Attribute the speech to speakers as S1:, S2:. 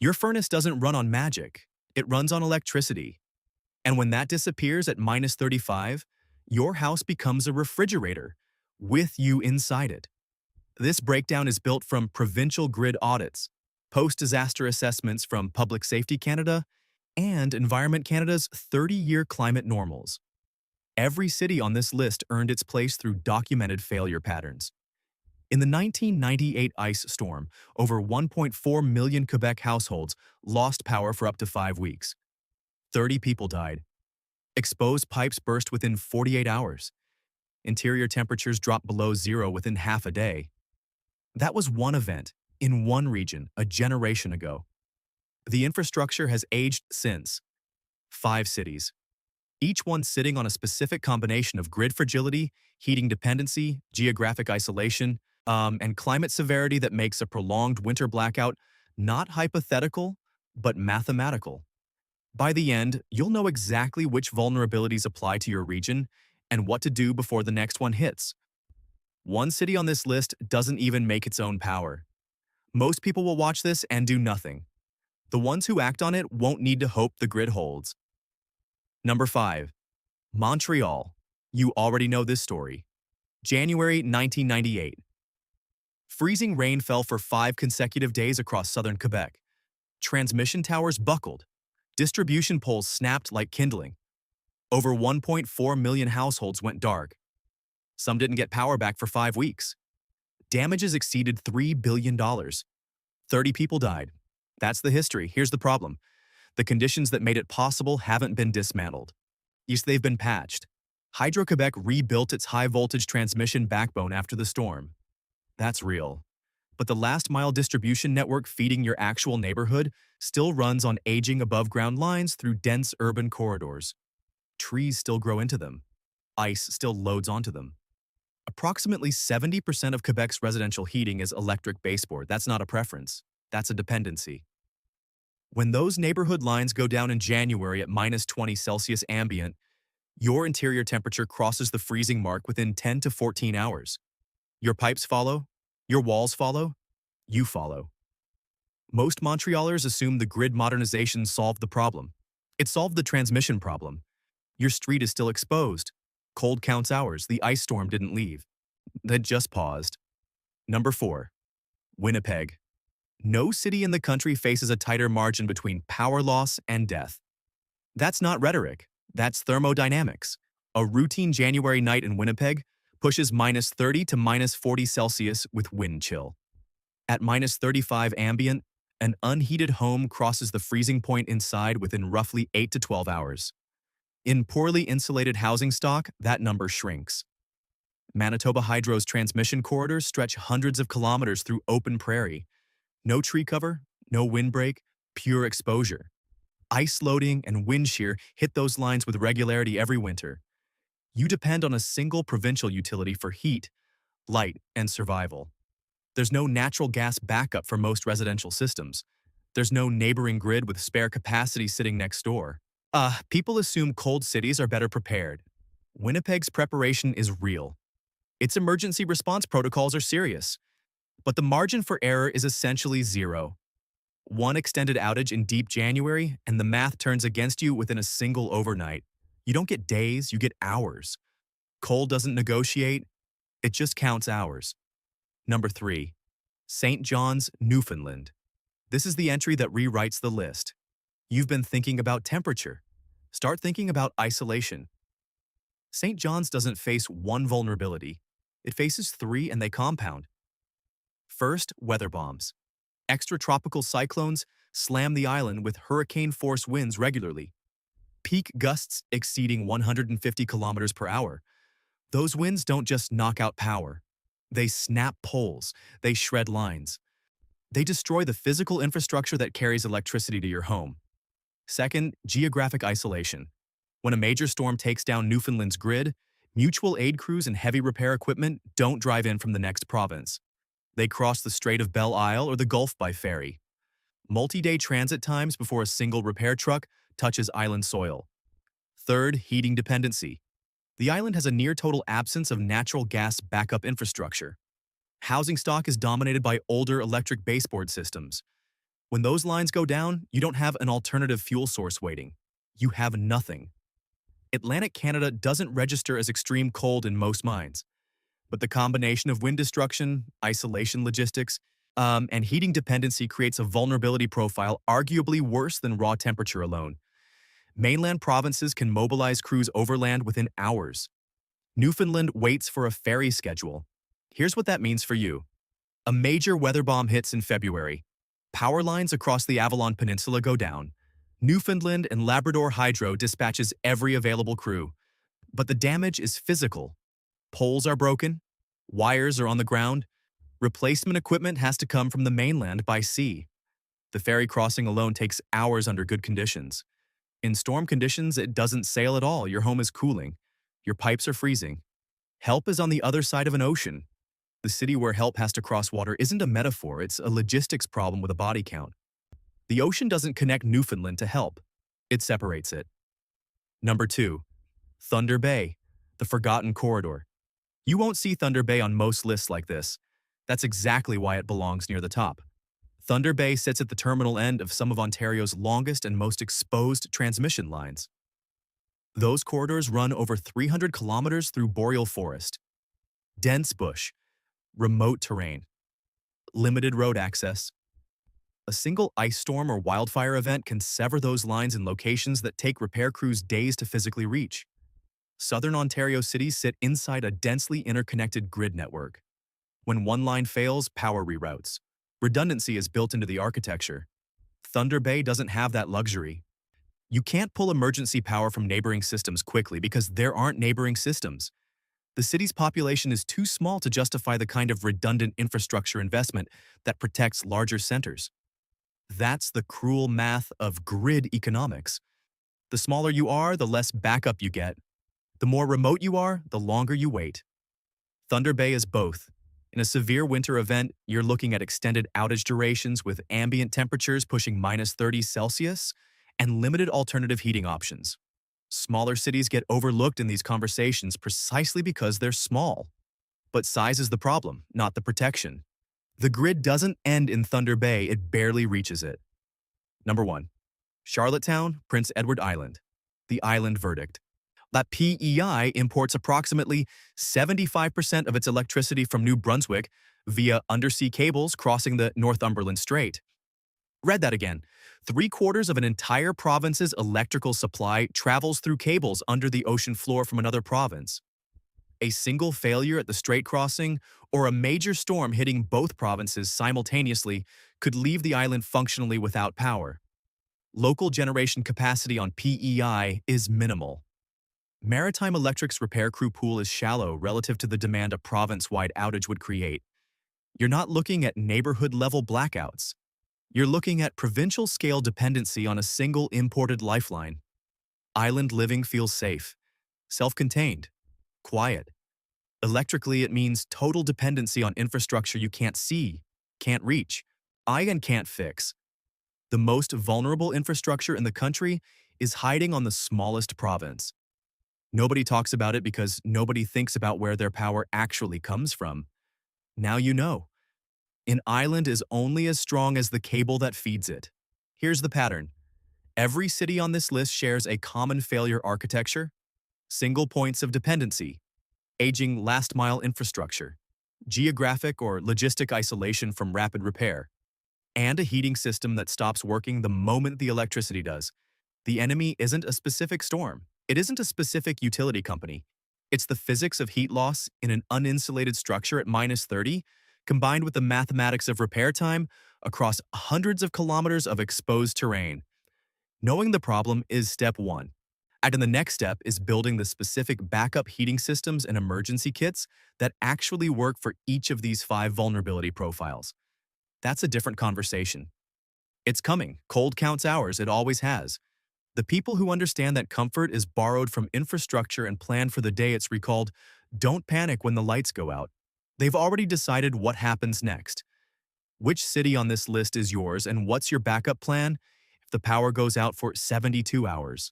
S1: Your furnace doesn't run on magic. It runs on electricity. And when that disappears at minus 35, your house becomes a refrigerator with you inside it. This breakdown is built from provincial grid audits, post-disaster assessments from Public Safety Canada, and Environment Canada's 30-year climate normals. Every city on this list earned its place through documented failure patterns. In the 1998 ice storm, over 1.4 million Quebec households lost power for up to 5 weeks. 30 people died. Exposed pipes burst within 48 hours. Interior temperatures dropped below zero within half a day. That was one event, in one region, a generation ago. The infrastructure has aged since. 5 cities, each one sitting on a specific combination of grid fragility, heating dependency, geographic isolation, and climate severity that makes a prolonged winter blackout not hypothetical, but mathematical. By the end, you'll know exactly which vulnerabilities apply to your region and what to do before the next one hits. One city on this list doesn't even make its own power. Most people will watch this and do nothing. The ones who act on it won't need to hope the grid holds. Number 5. Montreal. You already know this story. January 1998. Freezing rain fell for 5 consecutive days across southern Quebec. Transmission towers buckled. Distribution poles snapped like kindling. Over 1.4 million households went dark. Some didn't get power back for 5 weeks. Damages exceeded $3 billion. 30 people died. That's the history. Here's the problem. The conditions that made it possible haven't been dismantled. Yes, they've been patched. Hydro-Quebec rebuilt its high-voltage transmission backbone after the storm. That's real. But the last-mile distribution network feeding your actual neighborhood still runs on aging above-ground lines through dense urban corridors. Trees still grow into them. Ice still loads onto them. Approximately 70% of Quebec's residential heating is electric baseboard. That's not a preference. That's a dependency. When those neighborhood lines go down in January at minus 20 Celsius ambient, your interior temperature crosses the freezing mark within 10 to 14 hours. Your pipes follow, your walls follow, you follow. Most Montrealers assume the grid modernization solved the problem. It solved the transmission problem. Your street is still exposed. Cold counts hours. The ice storm didn't leave. That just paused. Number 4. Winnipeg. No city in the country faces a tighter margin between power loss and death. That's not rhetoric. That's thermodynamics. A routine January night in Winnipeg pushes minus 30 to minus 40 Celsius with wind chill. At minus 35 ambient, an unheated home crosses the freezing point inside within roughly 8 to 12 hours. In poorly insulated housing stock, that number shrinks. Manitoba Hydro's transmission corridors stretch hundreds of kilometers through open prairie. No tree cover, no windbreak, pure exposure. Ice loading and wind shear hit those lines with regularity every winter. You depend on a single provincial utility for heat, light, and survival. There's no natural gas backup for most residential systems. There's no neighboring grid with spare capacity sitting next door. People assume cold cities are better prepared. Winnipeg's preparation is real. Its emergency response protocols are serious. But the margin for error is essentially zero. One extended outage in deep January, and the math turns against you within a single overnight. You don't get days, you get hours. Coal doesn't negotiate, it just counts hours. Number 3. St. John's, Newfoundland. This is the entry that rewrites the list. You've been thinking about temperature. Start thinking about isolation. St. John's doesn't face one vulnerability. It faces 3 and they compound. First, weather bombs. Extratropical cyclones slam the island with hurricane-force winds regularly. Peak gusts exceeding 150 kilometers per hour. Those winds don't just knock out power. They snap poles. They shred lines. They destroy the physical infrastructure that carries electricity to your home. Second, geographic isolation. When a major storm takes down Newfoundland's grid, mutual aid crews and heavy repair equipment don't drive in from the next province. They cross the Strait of Belle Isle or the Gulf by ferry. Multi-day transit times before a single repair truck touches island soil. Third, heating dependency. The island has a near-total absence of natural gas backup infrastructure. Housing stock is dominated by older electric baseboard systems. When those lines go down, you don't have an alternative fuel source waiting. You have nothing. Atlantic Canada doesn't register as extreme cold in most minds, but the combination of wind destruction, isolation logistics, and heating dependency creates a vulnerability profile arguably worse than raw temperature alone. Mainland provinces can mobilize crews overland within hours. Newfoundland waits for a ferry schedule. Here's what that means for you. A major weather bomb hits in February. Power lines across the Avalon Peninsula go down. Newfoundland and Labrador Hydro dispatches every available crew. But the damage is physical. Poles are broken. Wires are on the ground. Replacement equipment has to come from the mainland by sea. The ferry crossing alone takes hours under good conditions. In storm conditions, it doesn't sail at all. Your home is cooling. Your pipes are freezing. Help is on the other side of an ocean. The city where help has to cross water isn't a metaphor, it's a logistics problem with a body count. The ocean doesn't connect Newfoundland to help. It separates it. Number 2. Thunder Bay, the forgotten corridor. You won't see Thunder Bay on most lists like this. That's exactly why it belongs near the top. Thunder Bay sits at the terminal end of some of Ontario's longest and most exposed transmission lines. Those corridors run over 300 kilometers through boreal forest, dense bush, remote terrain, limited road access. A single ice storm or wildfire event can sever those lines in locations that take repair crews days to physically reach. Southern Ontario cities sit inside a densely interconnected grid network. When one line fails, power reroutes. Redundancy is built into the architecture. Thunder Bay doesn't have that luxury. You can't pull emergency power from neighboring systems quickly because there aren't neighboring systems. The city's population is too small to justify the kind of redundant infrastructure investment that protects larger centers. That's the cruel math of grid economics. The smaller you are, the less backup you get. The more remote you are, the longer you wait. Thunder Bay is both. In a severe winter event, you're looking at extended outage durations with ambient temperatures pushing -30°C and limited alternative heating options. Smaller cities get overlooked in these conversations precisely because they're small. But size is the problem, not the protection. The grid doesn't end in Thunder Bay, it barely reaches it. Number 1. Charlottetown, Prince Edward Island. The island verdict. That PEI imports approximately 75% of its electricity from New Brunswick via undersea cables crossing the Northumberland Strait. Read that again. 3/4 of an entire province's electrical supply travels through cables under the ocean floor from another province. A single failure at the strait crossing or a major storm hitting both provinces simultaneously could leave the island functionally without power. Local generation capacity on PEI is minimal. Maritime Electric's repair crew pool is shallow relative to the demand a province-wide outage would create. You're not looking at neighborhood-level blackouts. You're looking at provincial-scale dependency on a single imported lifeline. Island living feels safe, self-contained, quiet. Electrically, it means total dependency on infrastructure you can't see, can't reach, and can't fix. The most vulnerable infrastructure in the country is hiding on the smallest province. Nobody talks about it because nobody thinks about where their power actually comes from. Now you know. An island is only as strong as the cable that feeds it. Here's the pattern. Every city on this list shares a common failure architecture, single points of dependency, aging last-mile infrastructure, geographic or logistic isolation from rapid repair, and a heating system that stops working the moment the electricity does. The enemy isn't a specific storm. It isn't a specific utility company. It's the physics of heat loss in an uninsulated structure at -30, combined with the mathematics of repair time across hundreds of kilometers of exposed terrain. Knowing the problem is step 1. And then the next step is building the specific backup heating systems and emergency kits that actually work for each of these 5 vulnerability profiles. That's a different conversation. It's coming. Cold counts hours. It always has. The people who understand that comfort is borrowed from infrastructure and plan for the day it's recalled don't panic when the lights go out. They've already decided what happens next. Which city on this list is yours and what's your backup plan if the power goes out for 72 hours?